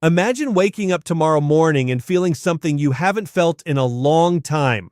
Imagine waking up tomorrow morning and feeling something you haven't felt in a long time: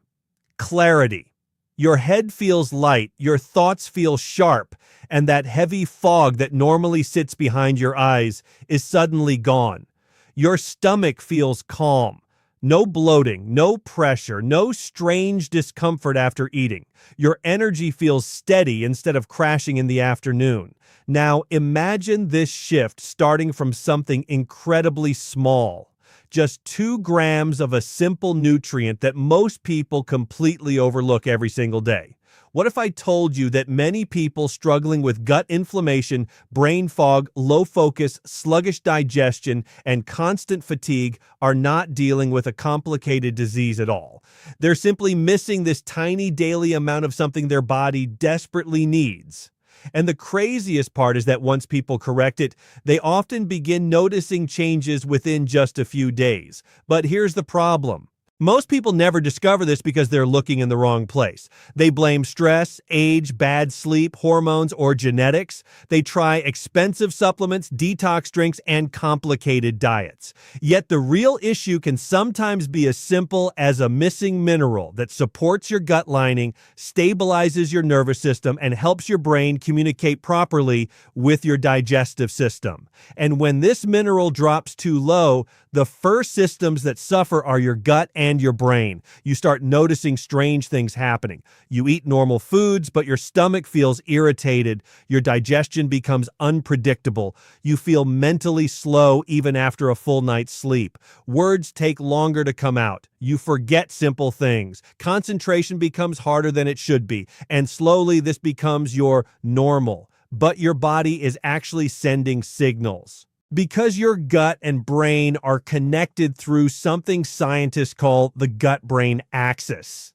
clarity. Your head feels light, your thoughts feel sharp, and that heavy fog that normally sits behind your eyes is suddenly gone. Your stomach feels calm. No bloating, no pressure, no strange discomfort after eating. Your energy feels steady instead of crashing in the afternoon. Now imagine this shift starting from something incredibly small. Just 2 grams of a simple nutrient that most people completely overlook every single day. What if I told you that many people struggling with gut inflammation, brain fog, low focus, sluggish digestion, and constant fatigue are not dealing with a complicated disease at all? They're simply missing this tiny daily amount of something their body desperately needs. And the craziest part is that once people correct it, they often begin noticing changes within just a few days. But here's the problem. Most people never discover this because they're looking in the wrong place. They blame stress, age, bad sleep, hormones, or genetics. They try expensive supplements, detox drinks, and complicated diets. Yet the real issue can sometimes be as simple as a missing mineral that supports your gut lining, stabilizes your nervous system, and helps your brain communicate properly with your digestive system. And when this mineral drops too low, the first systems that suffer are your gut and your brain. You start noticing strange things happening. You eat normal foods, but your stomach feels irritated. Your digestion becomes unpredictable. You feel mentally slow even after a full night's sleep. Words take longer to come out. You forget simple things. Concentration becomes harder than it should be. And slowly this becomes your normal. But your body is actually sending signals. Because your gut and brain are connected through something scientists call the gut-brain axis.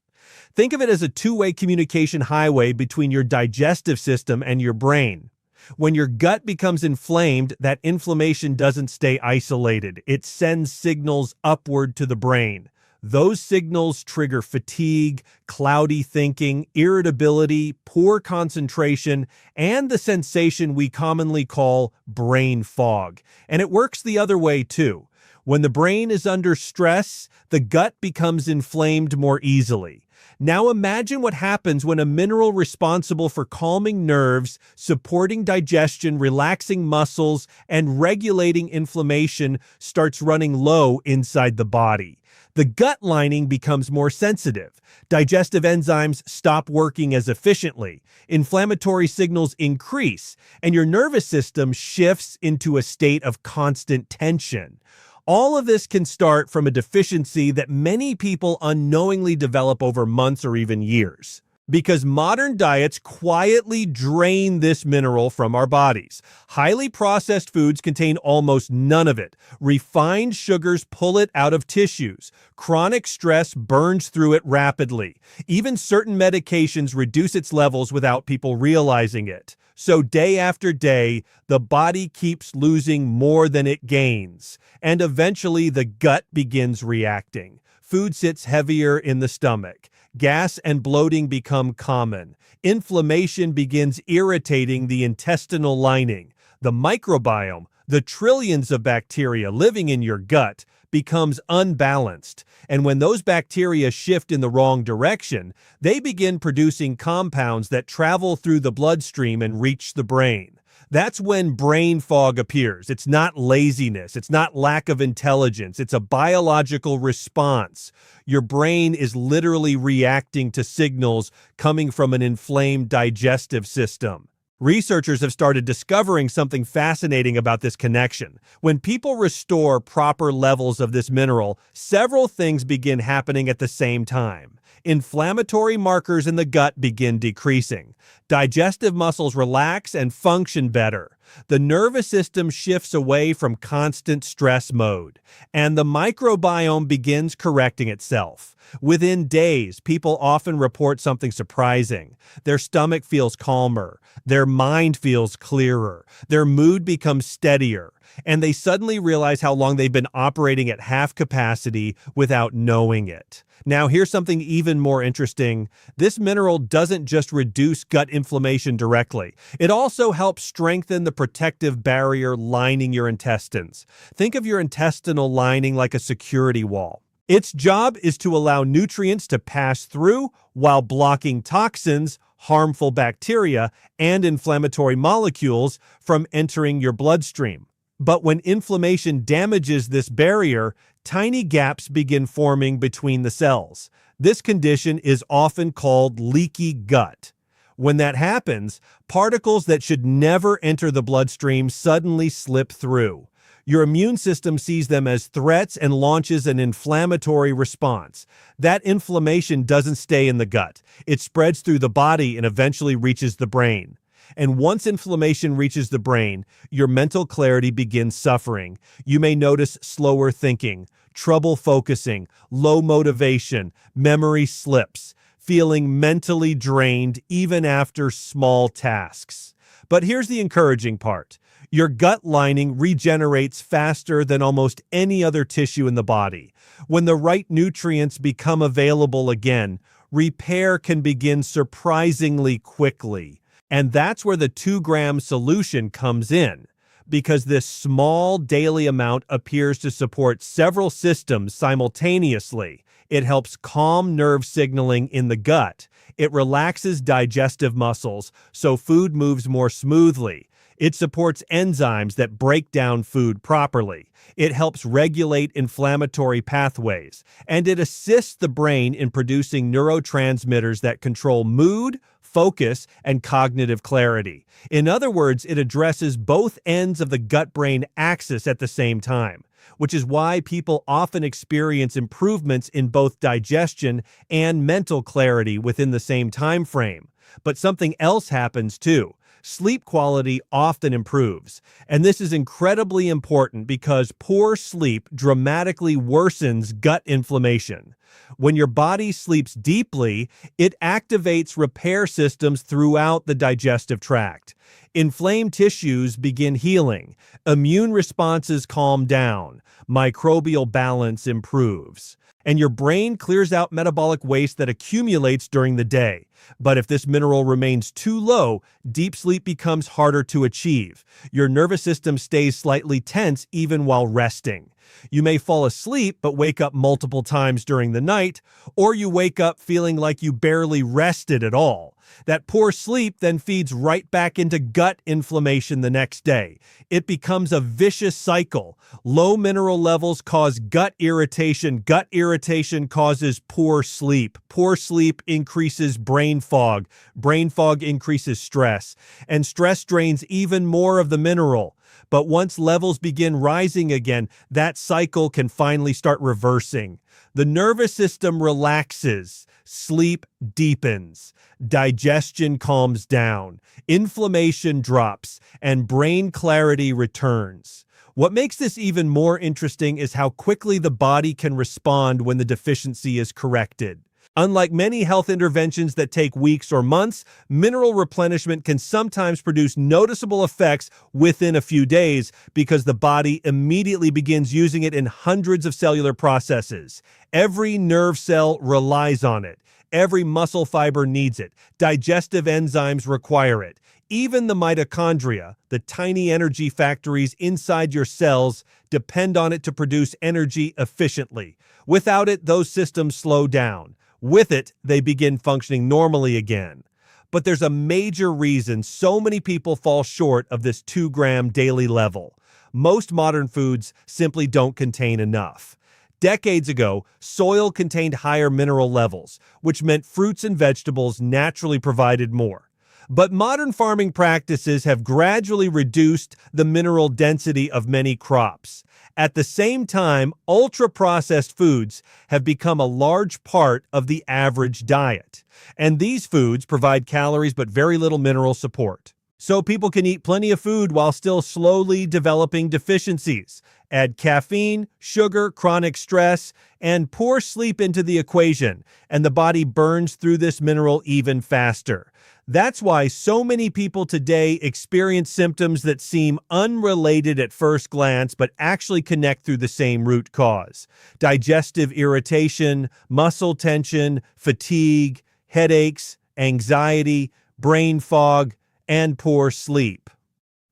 Think of it as a two-way communication highway between your digestive system and your brain. When your gut becomes inflamed, that inflammation doesn't stay isolated. It sends signals upward to the brain. Those signals trigger fatigue, cloudy thinking, irritability, poor concentration, and the sensation we commonly call brain fog. And it works the other way too. When the brain is under stress, the gut becomes inflamed more easily. Now imagine what happens when a mineral responsible for calming nerves, supporting digestion, relaxing muscles, and regulating inflammation starts running low inside the body. The gut lining becomes more sensitive. Digestive enzymes stop working as efficiently. Inflammatory signals increase, and your nervous system shifts into a state of constant tension. All of this can start from a deficiency that many people unknowingly develop over months or even years. Because modern diets quietly drain this mineral from our bodies. Highly processed foods contain almost none of it. Refined sugars pull it out of tissues. Chronic stress burns through it rapidly. Even certain medications reduce its levels without people realizing it. So day after day, the body keeps losing more than it gains. And eventually the gut begins reacting. Food sits heavier in the stomach. Gas and bloating become common. Inflammation begins irritating the intestinal lining. The microbiome, the trillions of bacteria living in your gut, becomes unbalanced. And when those bacteria shift in the wrong direction, they begin producing compounds that travel through the bloodstream and reach the brain. That's when brain fog appears. It's not laziness. It's not lack of intelligence. It's a biological response. Your brain is literally reacting to signals coming from an inflamed digestive system. Researchers have started discovering something fascinating about this connection. When people restore proper levels of this mineral, several things begin happening at the same time. Inflammatory markers in the gut begin decreasing. Digestive muscles relax and function better. The nervous system shifts away from constant stress mode, and the microbiome begins correcting itself. Within days, people often report something surprising. Their stomach feels calmer. Their mind feels clearer. Their mood becomes steadier. and they suddenly realize how long they've been operating at half capacity without knowing it. Now, here's something even more interesting. This mineral doesn't just reduce gut inflammation directly. It also helps strengthen the protective barrier lining your intestines. Think of your intestinal lining like a security wall. Its job is to allow nutrients to pass through while blocking toxins, harmful bacteria, and inflammatory molecules from entering your bloodstream. But when inflammation damages this barrier, tiny gaps begin forming between the cells. This condition is often called leaky gut. When that happens, particles that should never enter the bloodstream suddenly slip through. Your immune system sees them as threats and launches an inflammatory response. That inflammation doesn't stay in the gut. It spreads through the body and eventually reaches the brain. And once inflammation reaches the brain, your mental clarity begins suffering. You may notice slower thinking, trouble focusing, low motivation, memory slips, feeling mentally drained even after small tasks. But here's the encouraging part. Your gut lining regenerates faster than almost any other tissue in the body. When the right nutrients become available again, repair can begin surprisingly quickly. And that's where the 2-gram solution comes in, because this small daily amount appears to support several systems simultaneously. It helps calm nerve signaling in the gut. It relaxes digestive muscles so food moves more smoothly. It supports enzymes that break down food properly. It helps regulate inflammatory pathways, and it assists the brain in producing neurotransmitters that control mood, focus, and cognitive clarity. In other words, it addresses both ends of the gut-brain axis at the same time, which is why people often experience improvements in both digestion and mental clarity within the same time frame. But something else happens too. Sleep quality often improves, and this is incredibly important because poor sleep dramatically worsens gut inflammation. When your body sleeps deeply, it activates repair systems throughout the digestive tract. Inflamed tissues begin healing, immune responses calm down, microbial balance improves, and your brain clears out metabolic waste that accumulates during the day. But if this mineral remains too low, deep sleep becomes harder to achieve. Your nervous system stays slightly tense even while resting. You may fall asleep but wake up multiple times during the night, or you wake up feeling like you barely rested at all. That poor sleep then feeds right back into gut inflammation the next day. It becomes a vicious cycle. Low mineral levels cause gut irritation. Gut irritation causes poor sleep. Poor sleep increases brain fog. Brain fog increases stress. And stress drains even more of the mineral. But once levels begin rising again, that cycle can finally start reversing. The nervous system relaxes. Sleep deepens. Digestion calms down. Inflammation drops. And brain clarity returns. What makes this even more interesting is how quickly the body can respond when the deficiency is corrected. Unlike many health interventions that take weeks or months, mineral replenishment can sometimes produce noticeable effects within a few days because the body immediately begins using it in hundreds of cellular processes. Every nerve cell relies on it. Every muscle fiber needs it. Digestive enzymes require it. Even the mitochondria, the tiny energy factories inside your cells, depend on it to produce energy efficiently. Without it, those systems slow down. With it, they begin functioning normally again. But there's a major reason so many people fall short of this 2-gram daily level. Most modern foods simply don't contain enough. Decades ago, soil contained higher mineral levels, which meant fruits and vegetables naturally provided more. But modern farming practices have gradually reduced the mineral density of many crops. At the same time, ultra-processed foods have become a large part of the average diet. And these foods provide calories but very little mineral support. So people can eat plenty of food while still slowly developing deficiencies. Add caffeine, sugar, chronic stress, and poor sleep into the equation, and the body burns through this mineral even faster. That's why so many people today experience symptoms that seem unrelated at first glance but actually connect through the same root cause. Digestive irritation, muscle tension, fatigue, headaches, anxiety, brain fog, and poor sleep.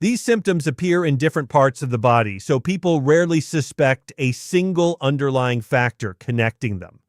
These symptoms appear in different parts of the body, so people rarely suspect a single underlying factor connecting them.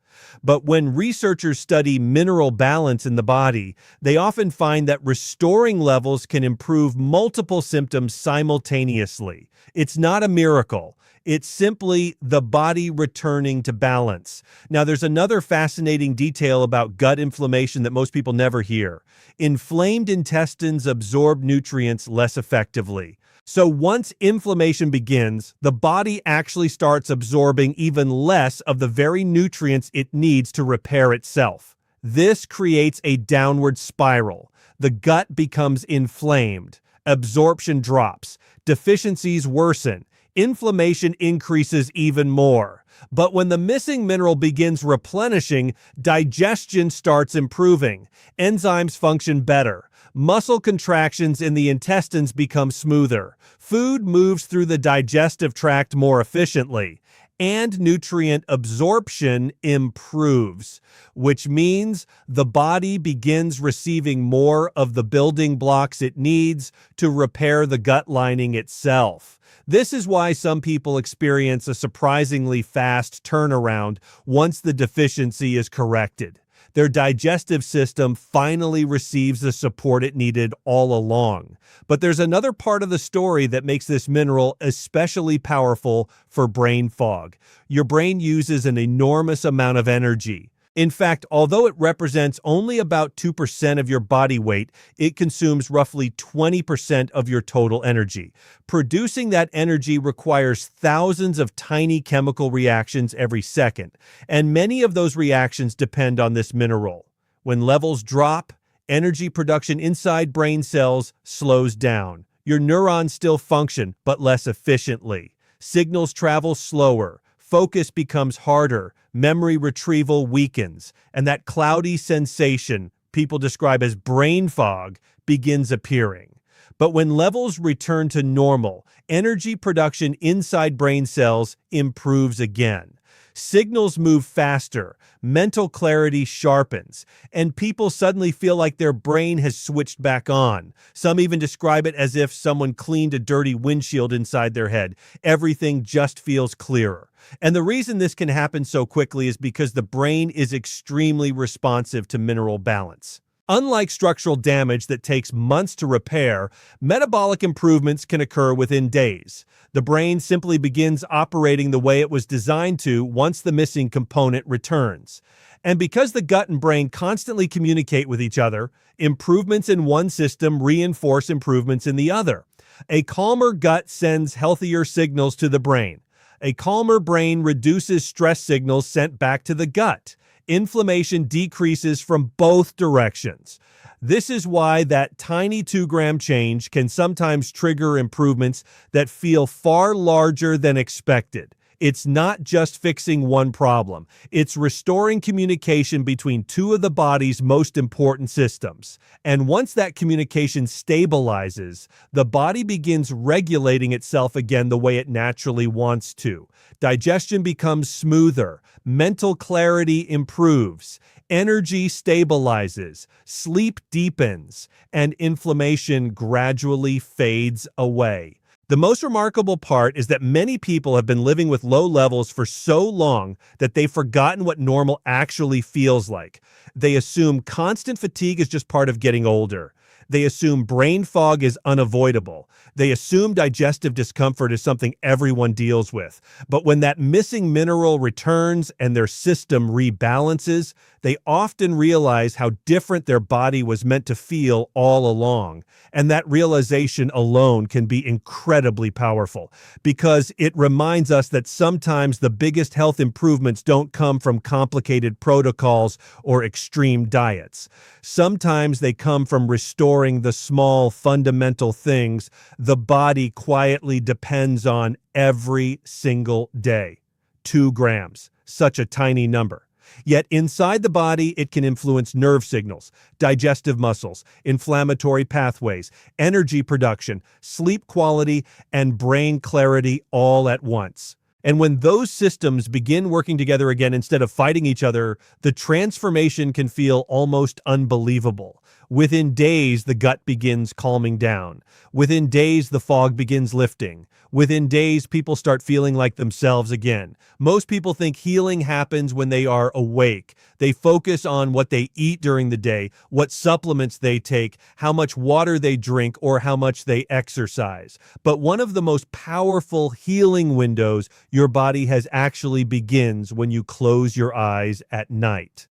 But when researchers study mineral balance in the body, they often find that restoring levels can improve multiple symptoms simultaneously. It's not a miracle. It's simply the body returning to balance. Now, there's another fascinating detail about gut inflammation that most people never hear. Inflamed intestines absorb nutrients less effectively. So once inflammation begins, the body actually starts absorbing even less of the very nutrients it needs to repair itself. This creates a downward spiral. The gut becomes inflamed, absorption drops, deficiencies worsen, inflammation increases even more. But when the missing mineral begins replenishing, digestion starts improving, enzymes function better, muscle contractions in the intestines become smoother, food moves through the digestive tract more efficiently, and nutrient absorption improves, which means the body begins receiving more of the building blocks it needs to repair the gut lining itself. This is why some people experience a surprisingly fast turnaround once the deficiency is corrected. Their digestive system finally receives the support it needed all along. But there's another part of the story that makes this mineral especially powerful for brain fog. Your brain uses an enormous amount of energy. In fact, although it represents only about 2% of your body weight, it consumes roughly 20% of your total energy. Producing that energy requires thousands of tiny chemical reactions every second, and many of those reactions depend on this mineral. When levels drop, energy production inside brain cells slows down. Your neurons still function, but less efficiently. Signals travel slower. Focus becomes harder, memory retrieval weakens, and that cloudy sensation people describe as brain fog begins appearing. But when levels return to normal, energy production inside brain cells improves again. Signals move faster, mental clarity sharpens, and people suddenly feel like their brain has switched back on. Some even describe it as if someone cleaned a dirty windshield inside their head. Everything just feels clearer. And the reason this can happen so quickly is because the brain is extremely responsive to mineral balance. Unlike structural damage that takes months to repair, metabolic improvements can occur within days. The brain simply begins operating the way it was designed to once the missing component returns. And because the gut and brain constantly communicate with each other, improvements in one system reinforce improvements in the other. A calmer gut sends healthier signals to the brain. A calmer brain reduces stress signals sent back to the gut. Inflammation decreases from both directions. This is why that tiny 2-gram change can sometimes trigger improvements that feel far larger than expected. It's not just fixing one problem. It's restoring communication between two of the body's most important systems. And once that communication stabilizes, the body begins regulating itself again the way it naturally wants to. Digestion becomes smoother, mental clarity improves, energy stabilizes, sleep deepens, and inflammation gradually fades away. The most remarkable part is that many people have been living with low levels for so long that they've forgotten what normal actually feels like. They assume constant fatigue is just part of getting older. They assume brain fog is unavoidable. They assume digestive discomfort is something everyone deals with. But when that missing mineral returns and their system rebalances, they often realize how different their body was meant to feel all along. And that realization alone can be incredibly powerful because it reminds us that sometimes the biggest health improvements don't come from complicated protocols or extreme diets. Sometimes they come from restoring the small fundamental things the body quietly depends on every single day. 2 grams, such a tiny number. Yet inside the body, it can influence nerve signals, digestive muscles, inflammatory pathways, energy production, sleep quality, and brain clarity all at once. And when those systems begin working together again instead of fighting each other, the transformation can feel almost unbelievable. Within days, the gut begins calming down. Within days, the fog begins lifting. Within days, people start feeling like themselves again. Most people think healing happens when they are awake. They focus on what they eat during the day, what supplements they take, how much water they drink, or how much they exercise. But one of the most powerful healing windows your body has actually begins when you close your eyes at night.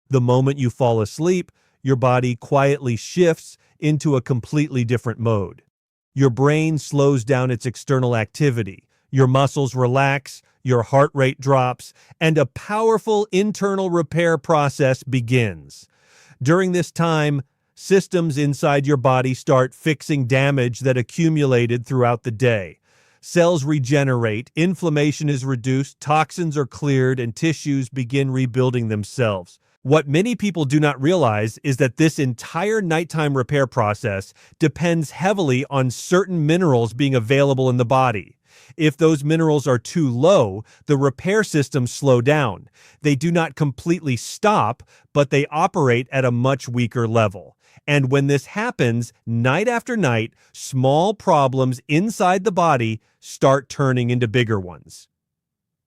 The moment you fall asleep, your body quietly shifts into a completely different mode. Your brain slows down its external activity. Your muscles relax, your heart rate drops, and a powerful internal repair process begins. During this time, systems inside your body start fixing damage that accumulated throughout the day. Cells regenerate, inflammation is reduced, toxins are cleared, and tissues begin rebuilding themselves. What many people do not realize is that this entire nighttime repair process depends heavily on certain minerals being available in the body. If those minerals are too low, the repair systems slow down. They do not completely stop, but they operate at a much weaker level. And when this happens, night after night, small problems inside the body start turning into bigger ones.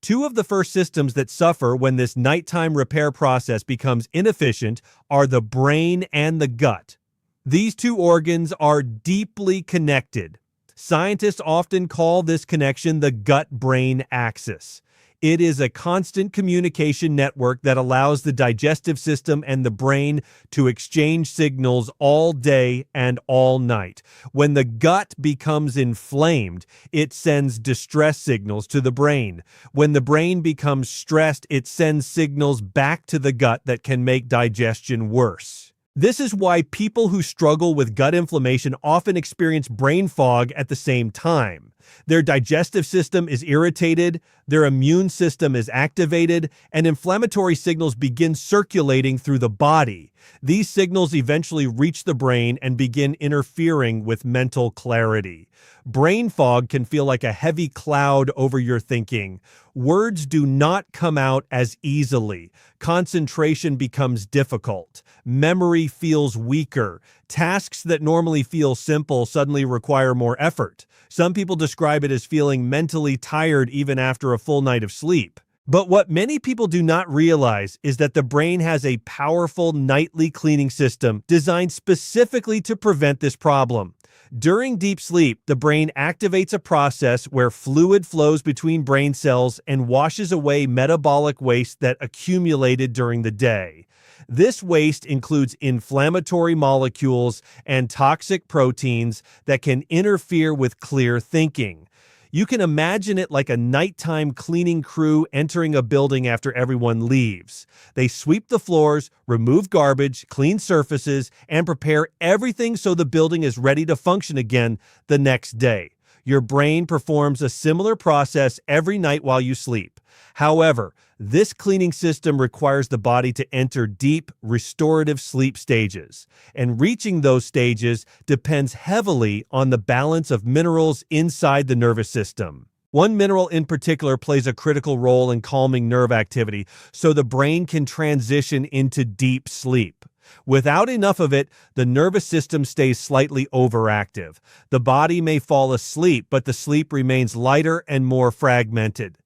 Two of the first systems that suffer when this nighttime repair process becomes inefficient are the brain and the gut. These two organs are deeply connected. Scientists often call this connection the gut-brain axis. It is a constant communication network that allows the digestive system and the brain to exchange signals all day and all night. When the gut becomes inflamed, it sends distress signals to the brain. When the brain becomes stressed, it sends signals back to the gut that can make digestion worse. This is why people who struggle with gut inflammation often experience brain fog at the same time. Their digestive system is irritated, their immune system is activated, and inflammatory signals begin circulating through the body. These signals eventually reach the brain and begin interfering with mental clarity. Brain fog can feel like a heavy cloud over your thinking. Words do not come out as easily. Concentration becomes difficult. Memory feels weaker. Tasks that normally feel simple suddenly require more effort. Some people describe it as feeling mentally tired even after a full night of sleep. But what many people do not realize is that the brain has a powerful nightly cleaning system designed specifically to prevent this problem. During deep sleep, the brain activates a process where fluid flows between brain cells and washes away metabolic waste that accumulated during the day. This waste includes inflammatory molecules and toxic proteins that can interfere with clear thinking. You can imagine it like a nighttime cleaning crew entering a building after everyone leaves. They sweep the floors, remove garbage, clean surfaces, and prepare everything so the building is ready to function again the next day. Your brain performs a similar process every night while you sleep. However, this cleaning system requires the body to enter deep, restorative sleep stages, and reaching those stages depends heavily on the balance of minerals inside the nervous system. One mineral in particular plays a critical role in calming nerve activity, so the brain can transition into deep sleep. Without enough of it, the nervous system stays slightly overactive. The body may fall asleep, but the sleep remains lighter and more fragmented.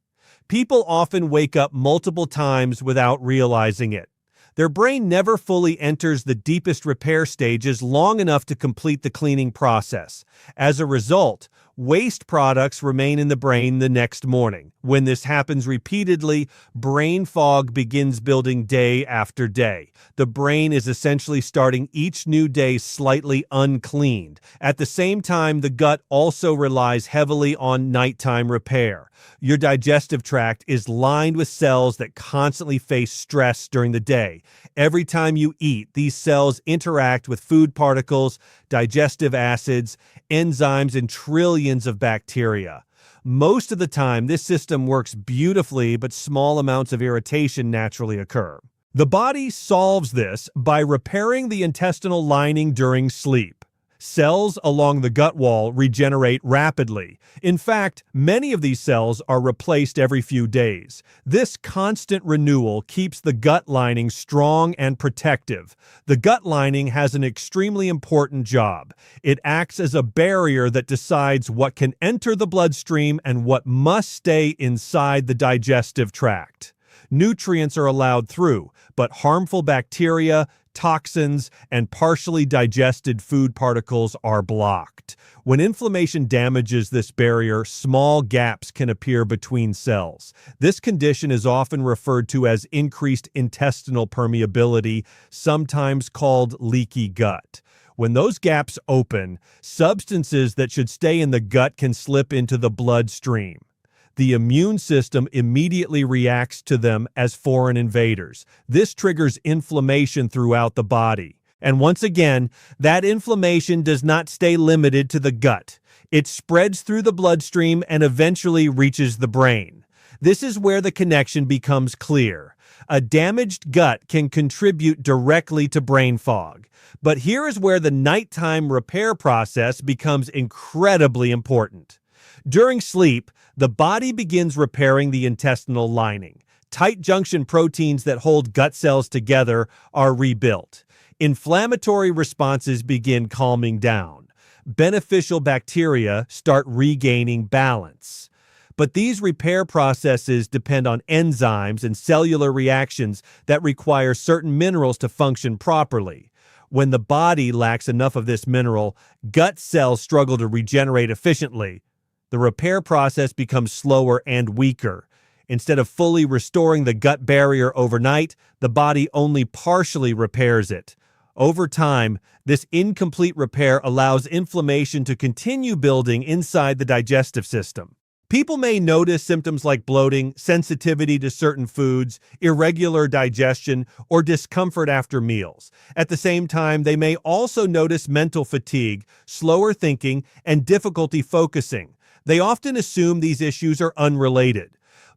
People often wake up multiple times without realizing it. Their brain never fully enters the deepest repair stages long enough to complete the cleaning process. As a result, waste products remain in the brain the next morning. When this happens repeatedly, brain fog begins building day after day. The brain is essentially starting each new day slightly uncleaned. At the same time, the gut also relies heavily on nighttime repair. Your digestive tract is lined with cells that constantly face stress during the day. Every time you eat, these cells interact with food particles, digestive acids, enzymes, and trillions of bacteria. Most of the time, this system works beautifully, but small amounts of irritation naturally occur. The body solves this by repairing the intestinal lining during sleep. Cells along the gut wall regenerate rapidly. In fact, many of these cells are replaced every few days. This constant renewal keeps the gut lining strong and protective. The gut lining has an extremely important job. It acts as a barrier that decides what can enter the bloodstream and what must stay inside the digestive tract. Nutrients are allowed through, but harmful bacteria, toxins, and partially digested food particles are blocked. When inflammation damages this barrier, small gaps can appear between cells. This condition is often referred to as increased intestinal permeability, sometimes called leaky gut. When those gaps open, substances that should stay in the gut can slip into the bloodstream. The immune system immediately reacts to them as foreign invaders. This triggers inflammation throughout the body. And once again, that inflammation does not stay limited to the gut. It spreads through the bloodstream and eventually reaches the brain. This is where the connection becomes clear. A damaged gut can contribute directly to brain fog. But here is where the nighttime repair process becomes incredibly important. During sleep, the body begins repairing the intestinal lining. Tight junction proteins that hold gut cells together are rebuilt. Inflammatory responses begin calming down. Beneficial bacteria start regaining balance. But these repair processes depend on enzymes and cellular reactions that require certain minerals to function properly. When the body lacks enough of this mineral, gut cells struggle to regenerate efficiently. The repair process becomes slower and weaker. Instead of fully restoring the gut barrier overnight, the body only partially repairs it. Over time, this incomplete repair allows inflammation to continue building inside the digestive system. People may notice symptoms like bloating, sensitivity to certain foods, irregular digestion, or discomfort after meals. At the same time, they may also notice mental fatigue, slower thinking, and difficulty focusing. They often assume these issues are unrelated.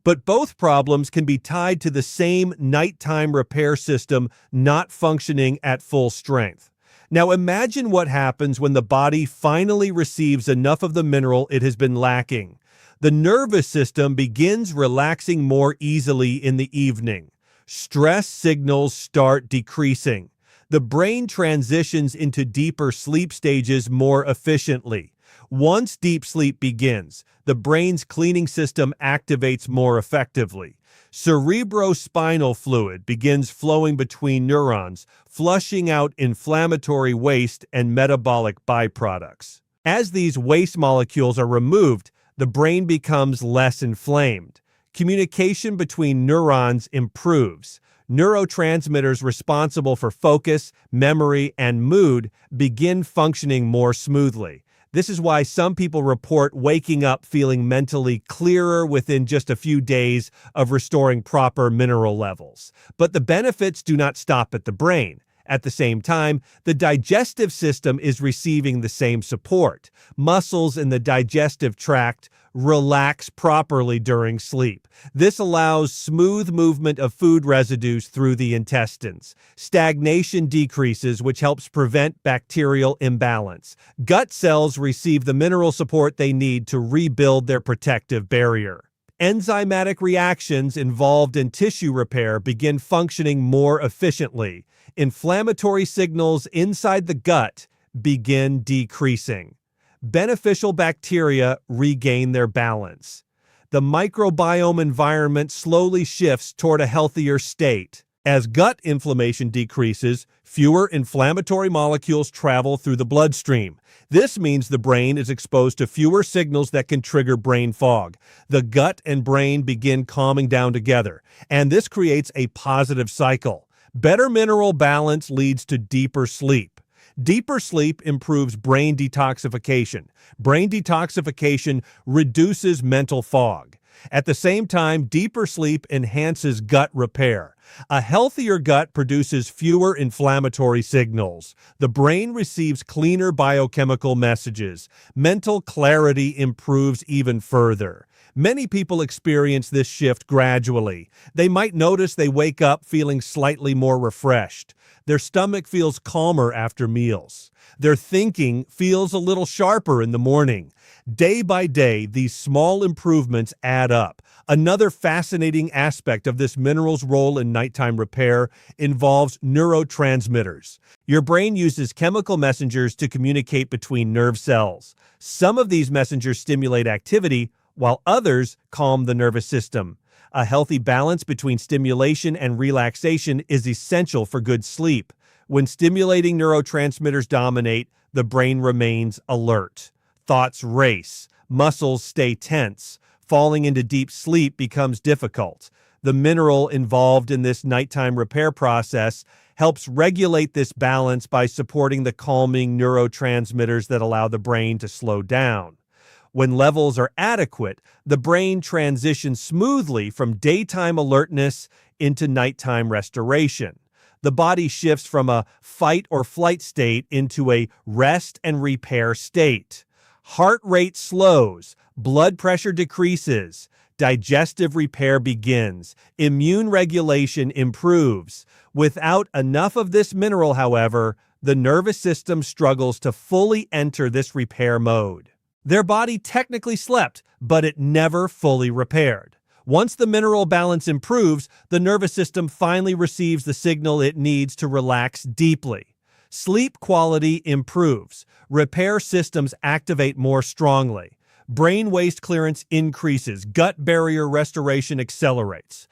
But both problems can be tied to the same nighttime repair system not functioning at full strength. Now imagine what happens when the body finally receives enough of the mineral it has been lacking. The nervous system begins relaxing more easily in the evening. Stress signals start decreasing. The brain transitions into deeper sleep stages more efficiently. Once deep sleep begins, the brain's cleaning system activates more effectively. Cerebrospinal fluid begins flowing between neurons, flushing out inflammatory waste and metabolic byproducts. As these waste molecules are removed, the brain becomes less inflamed. Communication between neurons improves. Neurotransmitters responsible for focus, memory, and mood begin functioning more smoothly. This is why some people report waking up feeling mentally clearer within just a few days of restoring proper mineral levels. But the benefits do not stop at the brain. At the same time, the digestive system is receiving the same support. Muscles in the digestive tract relax properly during sleep. This allows smooth movement of food residues through the intestines. Stagnation decreases, which helps prevent bacterial imbalance. Gut cells receive the mineral support they need to rebuild their protective barrier. Enzymatic reactions involved in tissue repair begin functioning more efficiently. Inflammatory signals inside the gut begin decreasing. Beneficial bacteria regain their balance. The microbiome environment slowly shifts toward a healthier state. As gut inflammation decreases, fewer inflammatory molecules travel through the bloodstream. This means the brain is exposed to fewer signals that can trigger brain fog. The gut and brain begin calming down together, and this creates a positive cycle. Better mineral balance leads to deeper sleep. Deeper sleep improves brain detoxification. Brain detoxification reduces mental fog. At the same time, deeper sleep enhances gut repair. A healthier gut produces fewer inflammatory signals. The brain receives cleaner biochemical messages. Mental clarity improves even further. Many people experience this shift gradually. They might notice they wake up feeling slightly more refreshed. Their stomach feels calmer after meals. Their thinking feels a little sharper in the morning. Day by day, these small improvements add up. Another fascinating aspect of this mineral's role in nighttime repair involves neurotransmitters. Your brain uses chemical messengers to communicate between nerve cells. Some of these messengers stimulate activity, while others calm the nervous system. A healthy balance between stimulation and relaxation is essential for good sleep. When stimulating neurotransmitters dominate, the brain remains alert. Thoughts race, muscles stay tense. Falling into deep sleep becomes difficult. The mineral involved in this nighttime repair process helps regulate this balance by supporting the calming neurotransmitters that allow the brain to slow down. When levels are adequate, the brain transitions smoothly from daytime alertness into nighttime restoration. The body shifts from a fight or flight state into a rest and repair state. Heart rate slows, blood pressure decreases, digestive repair begins, immune regulation improves. Without enough of this mineral, however, the nervous system struggles to fully enter this repair mode. Their body technically slept, but it never fully repaired. Once the mineral balance improves, the nervous system finally receives the signal it needs to relax deeply. Sleep quality improves. Repair systems activate more strongly. Brain waste clearance increases. Gut barrier restoration accelerates.